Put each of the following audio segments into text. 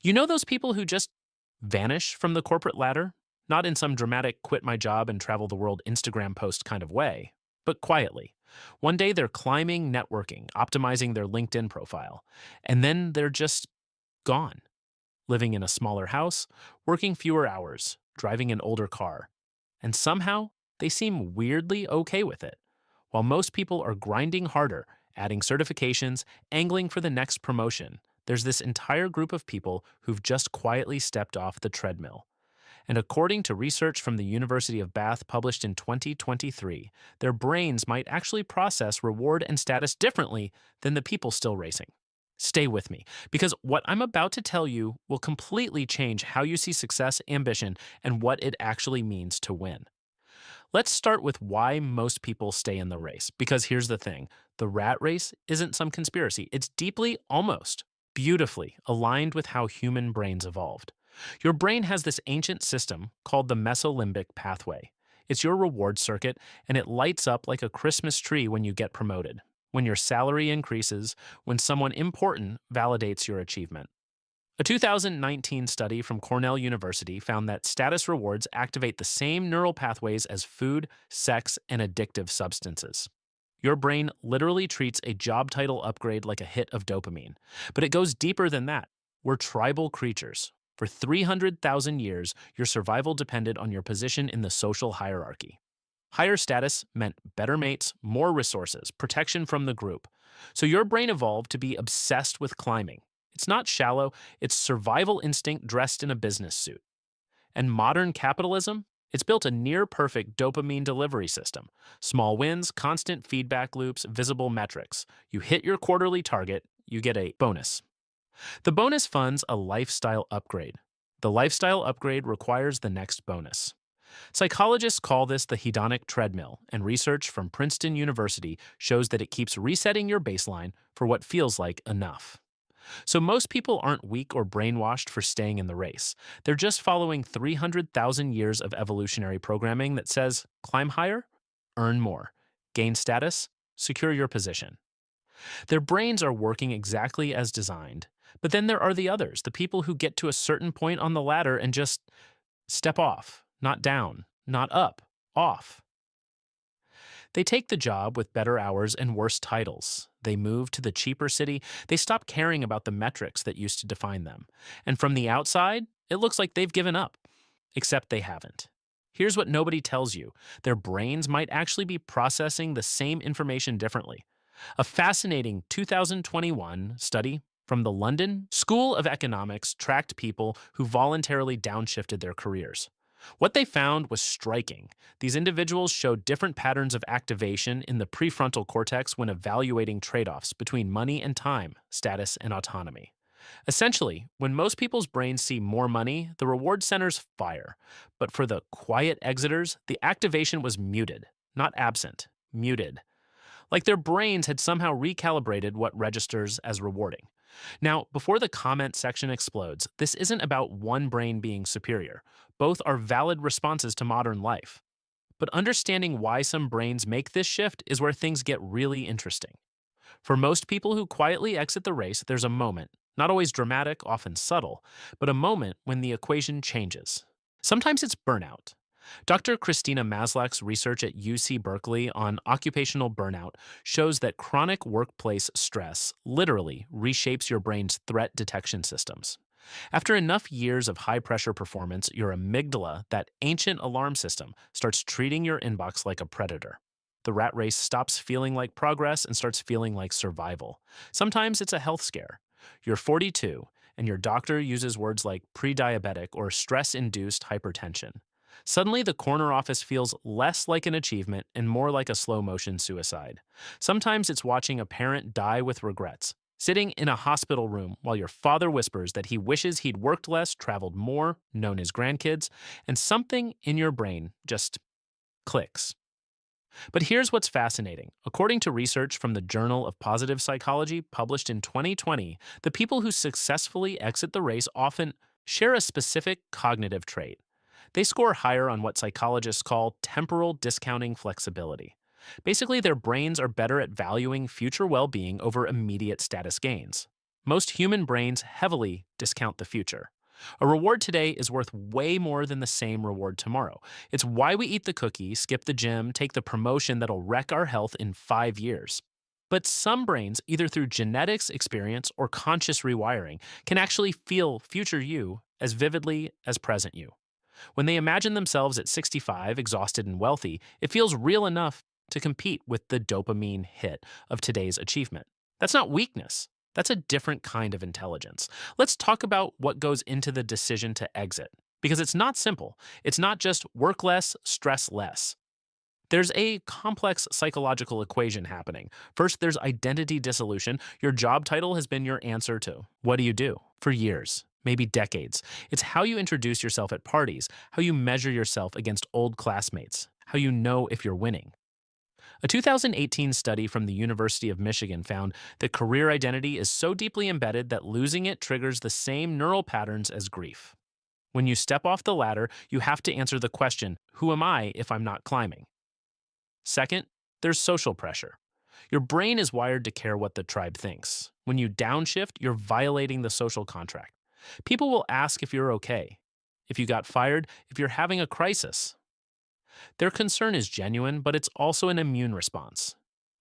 You know those people who just vanish from the corporate ladder? Not in some dramatic quit my job and travel the world Instagram post kind of way, but quietly. One day they're climbing, networking, optimizing their LinkedIn profile, and then they're just gone, living in a smaller house, working fewer hours, driving an older car. And somehow they seem weirdly okay with it. While most people are grinding harder, adding certifications, angling for the next promotion, there's this entire group of people who've just quietly stepped off the treadmill. And according to research from the University of Bath published in 2023, their brains might actually process reward and status differently than the people still racing. Stay with me, because what I'm about to tell you will completely change how you see success, ambition, and what it actually means to win. Let's start with why most people stay in the race, because here's the thing: the rat race isn't some conspiracy, it's deeply, almost beautifully aligned with how human brains evolved. Your brain has this ancient system called the mesolimbic pathway. It's your reward circuit, and it lights up like a Christmas tree when you get promoted, when your salary increases, when someone important validates your achievement. A 2019 study from Cornell University found that status rewards activate the same neural pathways as food, sex, and addictive substances. Your brain literally treats a job title upgrade like a hit of dopamine, but it goes deeper than that. We're tribal creatures. For 300,000 years, your survival depended on your position in the social hierarchy. Higher status meant better mates, more resources, protection from the group. So your brain evolved to be obsessed with climbing. It's not shallow, it's survival instinct dressed in a business suit. And modern capitalism? It's built a near perfect dopamine delivery system. Small wins, constant feedback loops, visible metrics. You hit your quarterly target, you get a bonus. The bonus funds a lifestyle upgrade. The lifestyle upgrade requires the next bonus. Psychologists call this the hedonic treadmill, and research from Princeton University shows that it keeps resetting your baseline for what feels like enough. So most people aren't weak or brainwashed for staying in the race. They're just following 300,000 years of evolutionary programming that says climb higher, earn more, gain status, secure your position. Their brains are working exactly as designed. But then there are the others, the people who get to a certain point on the ladder and just step off, not down, not up, off. They take the job with better hours and worse titles. They move to the cheaper city. They stop caring about the metrics that used to define them. And from the outside, it looks like they've given up. Except they haven't. Here's what nobody tells you: their brains might actually be processing the same information differently. A fascinating 2021 study from the London School of Economics tracked people who voluntarily downshifted their careers. What they found was striking. These individuals showed different patterns of activation in the prefrontal cortex when evaluating trade offs between money and time, status, and autonomy. Essentially, when most people's brains see more money, the reward centers fire. But for the quiet exiters, the activation was muted, not absent, muted. Like their brains had somehow recalibrated what registers as rewarding. Now, before the comment section explodes, this isn't about one brain being superior. Both are valid responses to modern life. But understanding why some brains make this shift is where things get really interesting. For most people who quietly exit the race, there's a moment, not always dramatic, often subtle, but a moment when the equation changes. Sometimes it's burnout. Dr. Christina Maslach's research at UC Berkeley on occupational burnout shows that chronic workplace stress literally reshapes your brain's threat detection systems. After enough years of high pressure performance, your amygdala, that ancient alarm system, starts treating your inbox like a predator. The rat race stops feeling like progress and starts feeling like survival. Sometimes it's a health scare. You're 42, and your doctor uses words like pre-diabetic or stress-induced hypertension. Suddenly, the corner office feels less like an achievement and more like a slow-motion suicide. Sometimes it's watching a parent die with regrets, sitting in a hospital room while your father whispers that he wishes he'd worked less, traveled more, known his grandkids, and something in your brain just clicks. But here's what's fascinating. According to research from the Journal of Positive Psychology published in 2020, the people who successfully exit the race often share a specific cognitive trait. They score higher on what psychologists call temporal discounting flexibility. Basically, their brains are better at valuing future well-being over immediate status gains. Most human brains heavily discount the future. A reward today is worth way more than the same reward tomorrow. It's why we eat the cookie, skip the gym, take the promotion that'll wreck our health in 5 years. But some brains, either through genetics, experience, or conscious rewiring, can actually feel future you as vividly as present you. When they imagine themselves at 65, exhausted and wealthy, it feels real enough to compete with the dopamine hit of today's achievement. That's not weakness. That's a different kind of intelligence. Let's talk about what goes into the decision to exit. Because it's not simple. It's not just work less, stress less. There's a complex psychological equation happening. First, there's identity dissolution. Your job title has been your answer to what do you do for years, maybe decades. It's how you introduce yourself at parties, how you measure yourself against old classmates, how you know if you're winning. A 2018 study from the University of Michigan found that career identity is so deeply embedded that losing it triggers the same neural patterns as grief. When you step off the ladder, you have to answer the question, who am I if I'm not climbing? Second, there's social pressure. Your brain is wired to care what the tribe thinks. When you downshift, you're violating the social contract. People will ask if you're okay, if you got fired, if you're having a crisis. Their concern is genuine, but it's also an immune response.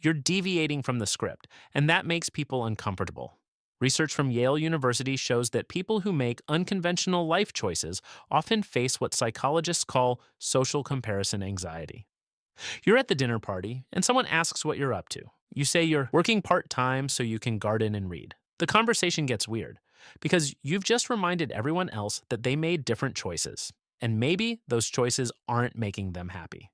You're deviating from the script, and that makes people uncomfortable. Research from Yale University shows that people who make unconventional life choices often face what psychologists call social comparison anxiety. You're at the dinner party, and someone asks what you're up to. You say you're working part time so you can garden and read. The conversation gets weird because you've just reminded everyone else that they made different choices, and maybe those choices aren't making them happy.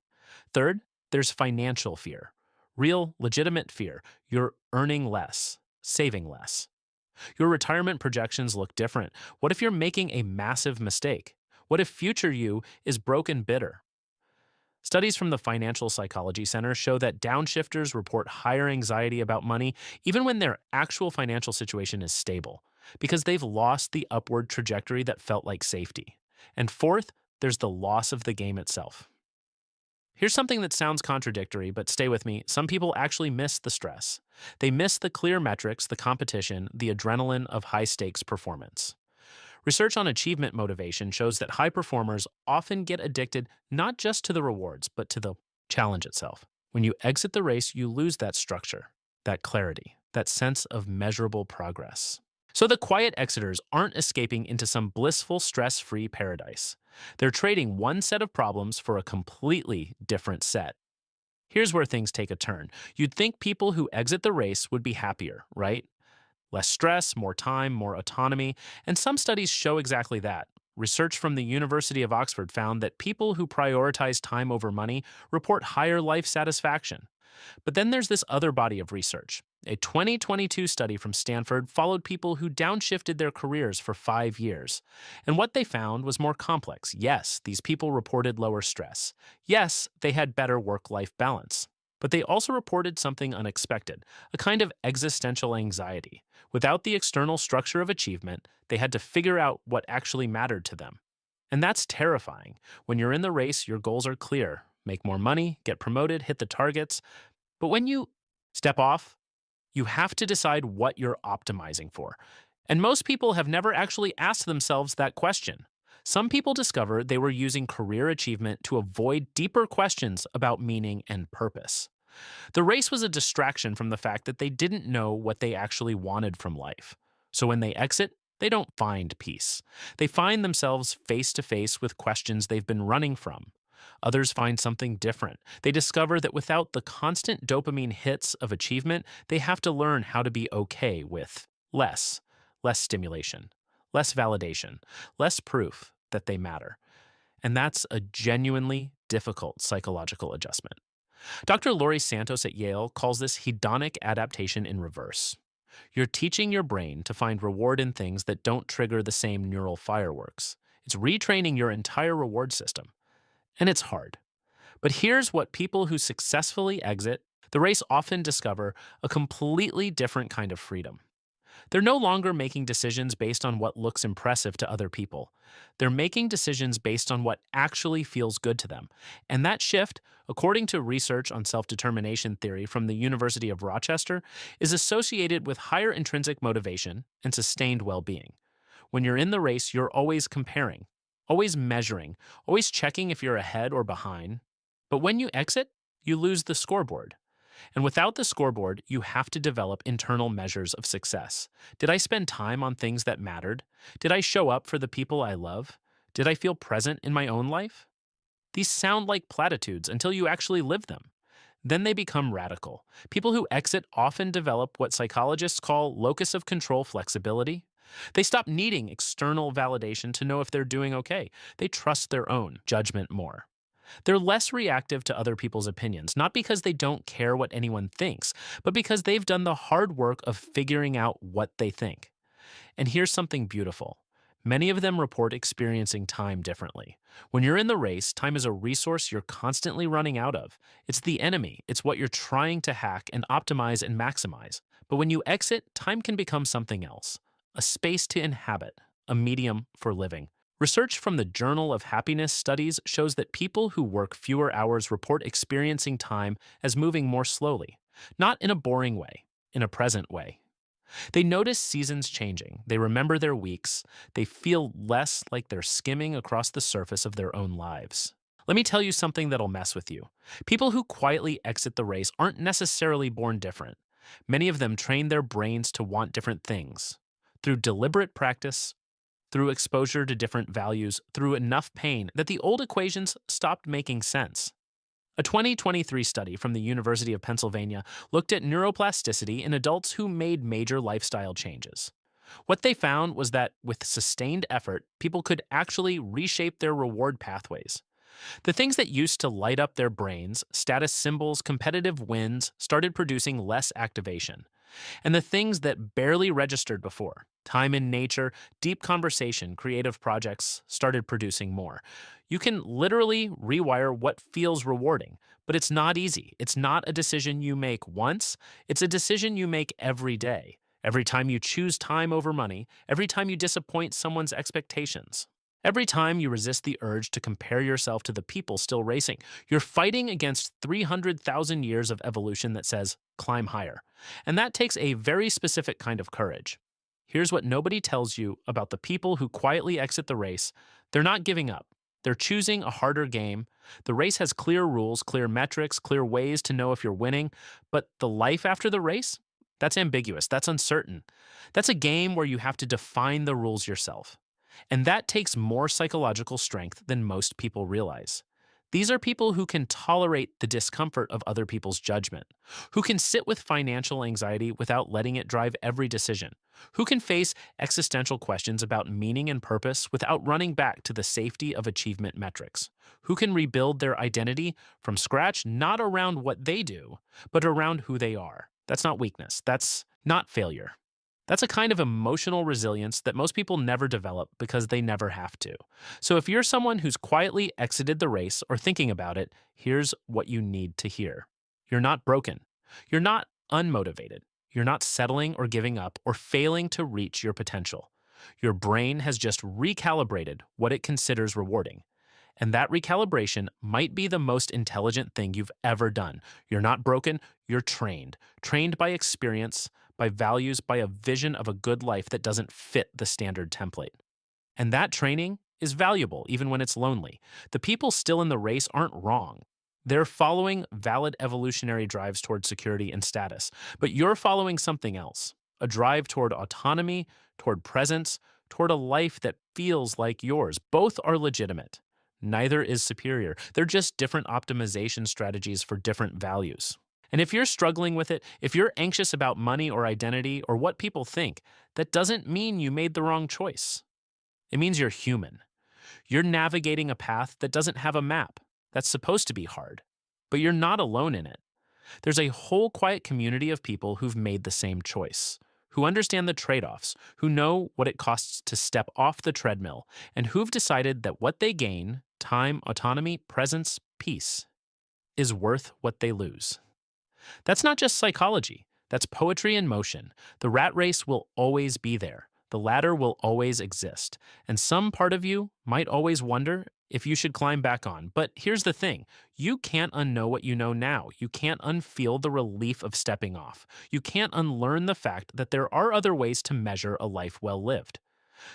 Third, there's financial fear. Real, legitimate fear. You're earning less, saving less. Your retirement projections look different. What if you're making a massive mistake? What if future you is broke and bitter? Studies from the Financial Psychology Center show that downshifters report higher anxiety about money even when their actual financial situation is stable, because they've lost the upward trajectory that felt like safety. And fourth, there's the loss of the game itself. Here's something that sounds contradictory, but stay with me. Some people actually miss the stress. They miss the clear metrics, the competition, the adrenaline of high stakes performance. Research on achievement motivation shows that high performers often get addicted not just to the rewards, but to the challenge itself. When you exit the race, you lose that structure, that clarity, that sense of measurable progress. So the quiet exiters aren't escaping into some blissful, stress-free paradise. They're trading one set of problems for a completely different set. Here's where things take a turn. You'd think people who exit the race would be happier, right? Less stress, more time, more autonomy, and some studies show exactly that. Research from the University of Oxford found that people who prioritize time over money report higher life satisfaction. But then there's this other body of research. A 2022 study from Stanford followed people who downshifted their careers for 5 years. And what they found was more complex. Yes, these people reported lower stress. Yes, they had better work-life balance. But they also reported something unexpected, a kind of existential anxiety. Without the external structure of achievement, they had to figure out what actually mattered to them. And that's terrifying. When you're in the race, your goals are clear: make more money, get promoted, hit the targets. But when you step off, you have to decide what you're optimizing for. And most people have never actually asked themselves that question. Some people discover they were using career achievement to avoid deeper questions about meaning and purpose. The race was a distraction from the fact that they didn't know what they actually wanted from life. So when they exit, they don't find peace. They find themselves face to face with questions they've been running from. Others find something different. They discover that without the constant dopamine hits of achievement, they have to learn how to be okay with less stimulation, less validation, less proof that they matter. And that's a genuinely difficult psychological adjustment. Dr. Laurie Santos at Yale calls this hedonic adaptation in reverse. You're teaching your brain to find reward in things that don't trigger the same neural fireworks. It's retraining your entire reward system. And it's hard. But here's what people who successfully exit the race often discover: a completely different kind of freedom. They're no longer making decisions based on what looks impressive to other people. They're making decisions based on what actually feels good to them. And that shift, according to research on self determination theory from the University of Rochester, is associated with higher intrinsic motivation and sustained well being. When you're in the race, you're always comparing, always measuring, always checking if you're ahead or behind. But when you exit, you lose the scoreboard. And without the scoreboard, you have to develop internal measures of success. Did I spend time on things that mattered? Did I show up for the people I love? Did I feel present in my own life? These sound like platitudes until you actually live them. Then they become radical. People who exit often develop what psychologists call locus of control flexibility. They stop needing external validation to know if they're doing okay. They trust their own judgment more. They're less reactive to other people's opinions, not because they don't care what anyone thinks, but because they've done the hard work of figuring out what they think. And here's something beautiful. Many of them report experiencing time differently. When you're in the race, time is a resource you're constantly running out of. It's the enemy. It's what you're trying to hack and optimize and maximize. But when you exit, time can become something else, a space to inhabit, a medium for living. Research from the Journal of Happiness Studies shows that people who work fewer hours report experiencing time as moving more slowly, not in a boring way, in a present way. They notice seasons changing, they remember their weeks, they feel less like they're skimming across the surface of their own lives. Let me tell you something that'll mess with you. People who quietly exit the race aren't necessarily born different. Many of them train their brains to want different things. Through deliberate practice, through exposure to different values, through enough pain that the old equations stopped making sense. A 2023 study from the University of Pennsylvania looked at neuroplasticity in adults who made major lifestyle changes. What they found was that with sustained effort, people could actually reshape their reward pathways. The things that used to light up their brains, status symbols, competitive wins, started producing less activation. And the things that barely registered before, time in nature, deep conversation, creative projects, started producing more. You can literally rewire what feels rewarding, but it's not easy. It's not a decision you make once, it's a decision you make every day. Every time you choose time over money, every time you disappoint someone's expectations. Every time you resist the urge to compare yourself to the people still racing, you're fighting against 300,000 years of evolution that says, climb higher. And that takes a very specific kind of courage. Here's what nobody tells you about the people who quietly exit the race. They're not giving up. They're choosing a harder game. The race has clear rules, clear metrics, clear ways to know if you're winning. But the life after the race? That's ambiguous. That's uncertain. That's a game where you have to define the rules yourself. And that takes more psychological strength than most people realize. These are people who can tolerate the discomfort of other people's judgment, who can sit with financial anxiety without letting it drive every decision, who can face existential questions about meaning and purpose without running back to the safety of achievement metrics, who can rebuild their identity from scratch not around what they do, but around who they are. That's not weakness. That's not failure. That's a kind of emotional resilience that most people never develop because they never have to. So if you're someone who's quietly exited the race or thinking about it, here's what you need to hear. You're not broken. You're not unmotivated. You're not settling or giving up or failing to reach your potential. Your brain has just recalibrated what it considers rewarding. And that recalibration might be the most intelligent thing you've ever done. You're not broken, you're trained. Trained by experience, by values, by a vision of a good life that doesn't fit the standard template. And that training is valuable even when it's lonely. The people still in the race aren't wrong. They're following valid evolutionary drives toward security and status. But you're following something else, a drive toward autonomy, toward presence, toward a life that feels like yours. Both are legitimate. Neither is superior. They're just different optimization strategies for different values. And if you're struggling with it, if you're anxious about money or identity or what people think, that doesn't mean you made the wrong choice. It means you're human. You're navigating a path that doesn't have a map. That's supposed to be hard. But you're not alone in it. There's a whole quiet community of people who've made the same choice, who understand the trade-offs, who know what it costs to step off the treadmill, and who've decided that what they gain, time, autonomy, presence, peace, is worth what they lose. That's not just psychology. That's poetry in motion. The rat race will always be there. The ladder will always exist. And some part of you might always wonder if you should climb back on. But here's the thing, you can't unknow what you know now. You can't unfeel the relief of stepping off. You can't unlearn the fact that there are other ways to measure a life well lived.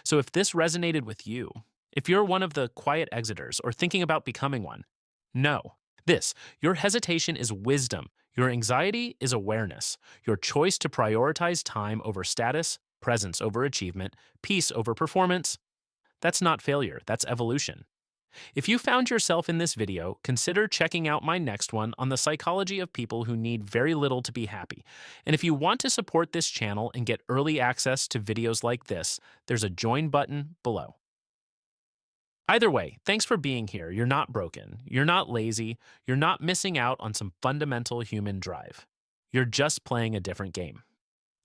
So if this resonated with you, if you're one of the quiet exiters or thinking about becoming one, know this: your hesitation is wisdom, your anxiety is awareness, your choice to prioritize time over status, presence over achievement, peace over performance. That's not failure, that's evolution. If you found yourself in this video, consider checking out my next one on the psychology of people who need very little to be happy. And if you want to support this channel and get early access to videos like this, there's a join button below. Either way, thanks for being here. You're not broken. You're not lazy. You're not missing out on some fundamental human drive. You're just playing a different game.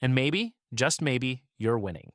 And maybe, just maybe, you're winning.